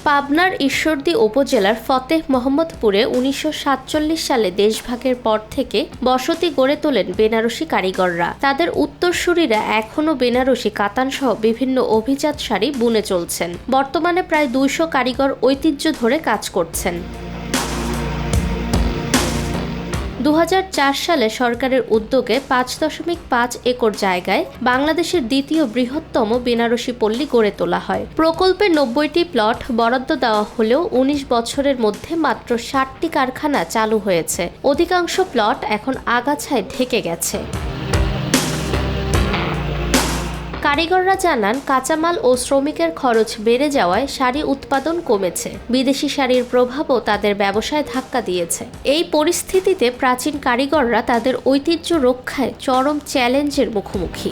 পাবনার ঈশ্বরদী উপজেলার ফতেহ মোহাম্মদপুরে ১৯৪৭ সালে দেশভাগের পর থেকে বসতি গড়ে তোলেন বেনারসি কারিগররা। তাদের উত্তরসূরিরা এখনও বেনারসি কাতানসহ বিভিন্ন অভিজাত শাড়ি বুনে চলছেন। বর্তমানে প্রায় ২০০ কারিগর ঐতিহ্য ধরে কাজ করছেন। ২০০৪ সালে সরকারের উদ্যোগে ৫.৫ একর জায়গায় বাংলাদেশের দ্বিতীয় বৃহত্তম বেনারসি পল্লী গড়ে তোলা হয়। প্রকল্পে ৯০টি প্লট বরাদ্দ দেওয়া হলেও ১৯ বছরের মধ্যে মাত্র ৬০টি কারখানা চালু হয়েছে। অধিকাংশ প্লট এখন আগাছায় ঢেকে গেছে। কারিগররা জানান, কাঁচামাল ও শ্রমিকের খরচ বেড়ে যাওয়ায় শাড়ি উৎপাদন কমেছে। বিদেশি শাড়ির প্রভাবও তাদের ব্যবসায় ধাক্কা দিয়েছে। এই পরিস্থিতিতে প্রাচীন কারিগররা তাদের ঐতিহ্য রক্ষায় চরম চ্যালেঞ্জের মুখোমুখি।